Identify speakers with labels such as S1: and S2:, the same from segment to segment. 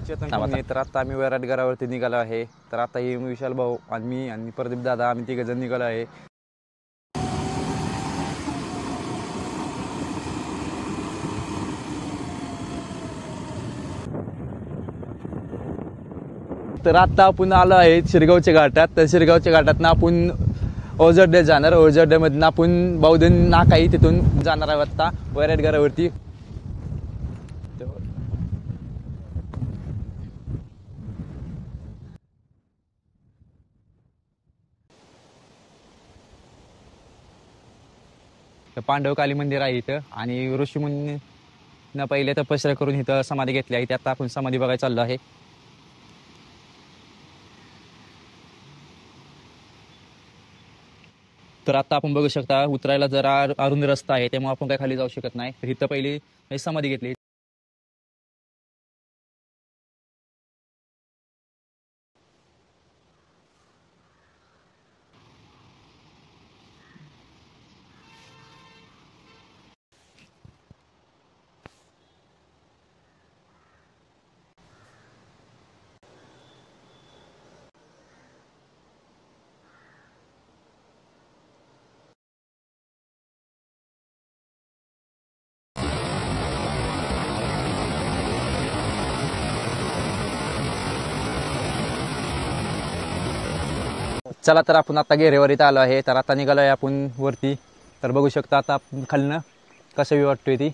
S1: चेतन कोमणे. तर आता आम्ही वैराटगडावरती निघालो आहे. तर आता हे विशाल भाऊ आणि मी आणि प्रदीप दादा आम्ही तिघ जण निघालो आहे. तर आता आपण आलो आहे शिरगावच्या घाटात. तर शिरगावच्या घाटातनं आपण ओझरडे जाणार. ओझरडेमधनं आपण बावधन नाका आहे तिथून जाणार आहोत आता वैराटगडावरती. पांडवकाली मंदिर आहे इथं आणि ऋषीमुनींना पहिले तपस्या करून इथं समाधी घेतली आहे. आता आपण समाधी बघायला चाललो आहे. तर आता आपण बघू शकता उतरायला जरा अरुंद रस्ता आहे, त्यामुळे आपण काय खाली जाऊ शकत नाही. तर इथं पहिली समाधी घेतली. चला तर आपण आता घेरेवारीत आलो आहे. तर आता निघालो आहे आपण वरती. तर बघू शकता आता खालनं कसं व्ह्यू वाटतोय ती.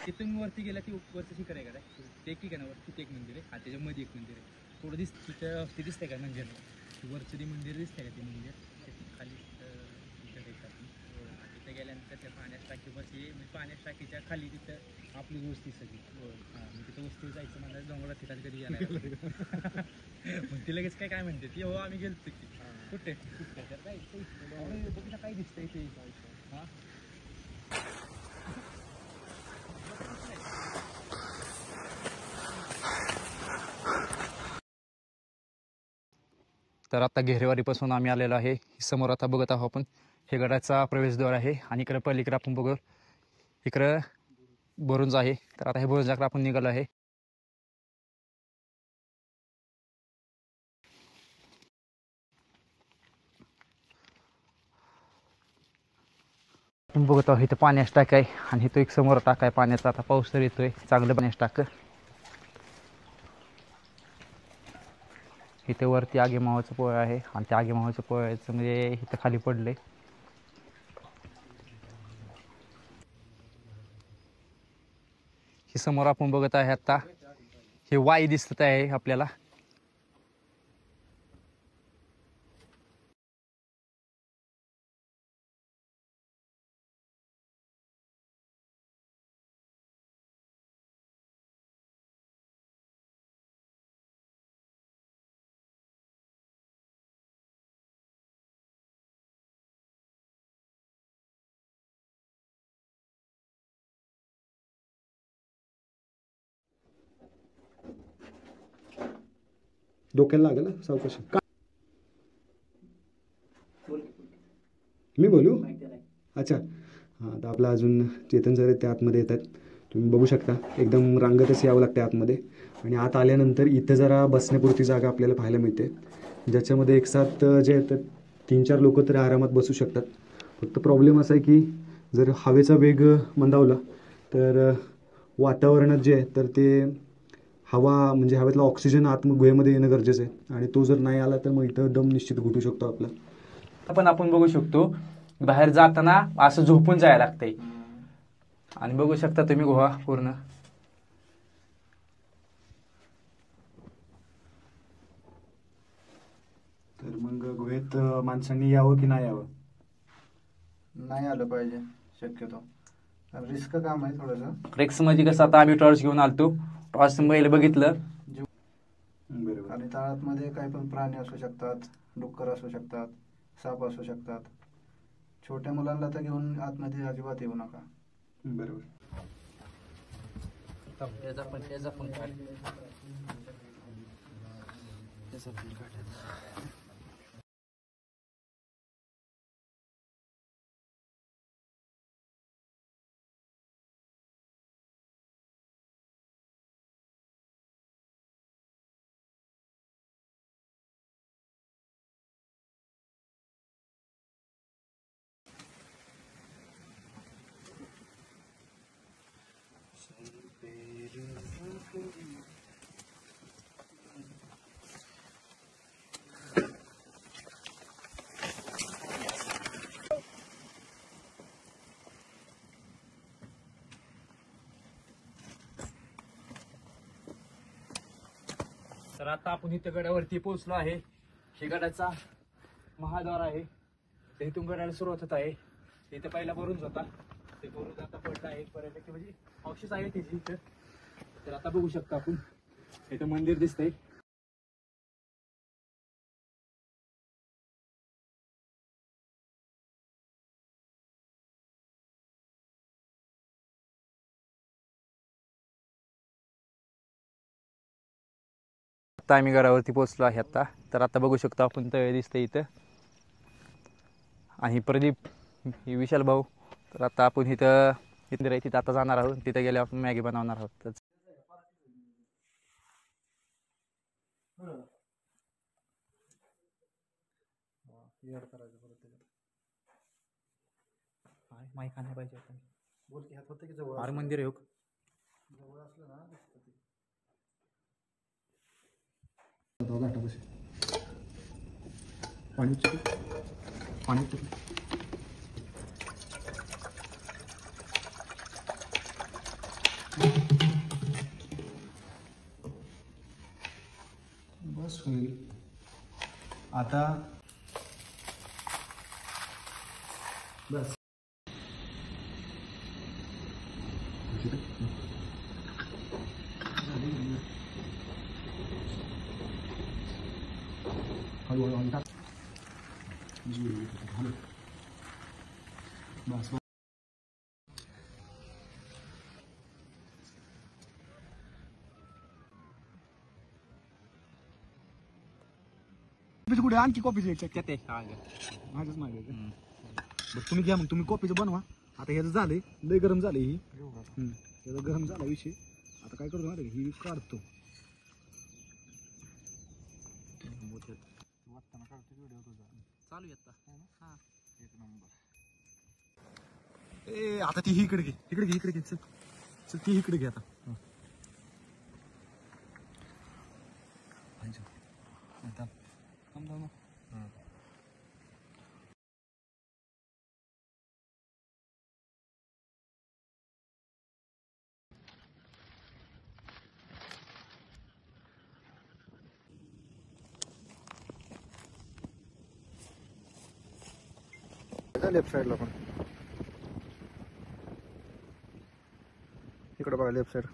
S2: तिथून वरती गेला की वरचं शिखर आहे का ते एक ठिकाण वरती एक मंदिर आहे. त्याच्यामध्ये एक मंदिर आहे. थोडं तिथं ते दिसतंय का मंदिर वरचं ते मंदिर दिसतंय का ते मंदिर खाली तिथं गेल्यानंतर त्या पाण्याच्या टाकीपाशी म्हणजे पाण्याच्या टाकीच्या खाली तिथं आपली वस्ती सगळी. तिथं वस्ती जायचं मला डोंगरात ठिकाणी कधी गेला मग ती लगेच काय म्हणते ती हो आम्ही गेलतो की कुठे तर काय दिसतंय ते हां.
S1: तर आता घेरेवारीपासून आम्ही आलेलो आहे. समोर आता बघत आहोत आपण हे गडाचा प्रवेशद्वार आहे आणि इकडं पलीकडे आपण बघू इकडं बुरुज आहे. तर आता हे बुरुजाकडे आपण निघालो आहे. आपण बघत आहोत इथं पाण्याचा टाक आहे आणि इथं एक समोर टाक आहे पाण्याचा. आता पाऊस तर येतोय चांगलं पाण्याचं टाक. इथे वरती आगेमावाचं पोळ आहे आणि त्या आगेमावाच्या पोळ्याचं म्हणजे इथं खाली पडलंय. हे समोर आपण बघत आहे आता हे वाई दिसत आहे आपल्याला.
S3: डोक्याला लागेल सावकाश. मी बोलू अच्छा. हां तर आपला अजून चेतन सर त्या आतमध्ये येतात. तुम्ही बघू शकता एकदम रांगतच यावं लागतं आतमध्ये. आणि आत आल्यानंतर इथं जरा बसण्यापुरती जागा आपल्याला पाहायला मिळते, ज्याच्यामध्ये एक साथ जे आहेत 3-4 लोक तरी आरामात बसू शकतात. फक्त प्रॉब्लेम असा आहे की जर हवेचा वेग मंदावला तर वातावरणात जे आहे तर ते हवा म्हणजे हवेतला ऑक्सिजन गुहेमध्ये येणं गरजेचं आहे. आणि तो जर नाही आला तर मग इथं दम निश्चित घुटू शकतो आपला.
S1: पण आपण बघू शकतो बाहेर जाताना असं झोपून जायला लागतंय. आणि बघू शकता तुम्ही गुहा पूर्ण.
S3: तर मग गुहेत माणसांनी यावं की नाही यावं?
S4: नाही आलं पाहिजे शक्यतो. रिस्क काम आहे थोडंसं.
S1: रिक्स म्हणजे कसं आता आम्ही टॉर्च घेऊन आलतो. टॉर्च पहिले बघितलं.
S3: बरोबर.
S4: आणि तळामध्ये काही पण प्राणी असू शकतात, डुक्कर असू शकतात, साप असू शकतात. छोट्या मुलांना तर घेऊन आतमध्ये अजिबात येऊ नका.
S3: बरोबर.
S1: तर आता आपण इथं गडावरती पोहोचलो आहे. हे गडाचा महाद्वार आहे. तर इथून गडाला सुरुवात होत आहे. इथं पहिला बरूज होता, ते बरूज आता पडला आहे बऱ्यापैकी, म्हणजे अवशेष आहे त्याची इथं. तर आता बघू शकता आपण इथं मंदिर दिसतंय. आता आम्ही गडावरती पोहोचलो आहे आता. तर आता बघू शकतो आपण तळे दिसतंय इथं, आणि प्रदीप ही विशाल भाऊ. तर आता आपण इथं तिथं आता जाणार आहोत. तिथं गेल्यावर आपण मॅगी बनवणार आहोत. तर माहिती नाही पाहिजे आपण.
S4: बोल की ह्यात होतं की जवळ
S1: फार मंदिर आहे हो.
S4: जवळ असलं ना दिसतं ते.
S3: पाणी बस होईल आता. बस हळूहळू टाक. बस कॉफीचं कुठे आणखी कॉफीचं एक
S1: त्यात आहे.
S3: माझ्याच मागे आहे का? बरं तुम्ही घ्या मग, तुम्ही कॉफीचं बनवा. आता ह्याचं झालंय लय गरम झालंय ही. ह्याचा गरम झाला विषय. आता काय करतो माहिती ही काढतो.
S1: चालू आहे आता. हा,
S3: ए आता ती ही इकडे घे, इकडे घे, इकडे घे. चल चल ती इकडे घे आता. लेफ्ट साईडला पण इकडे बघा, लेफ्ट साईड.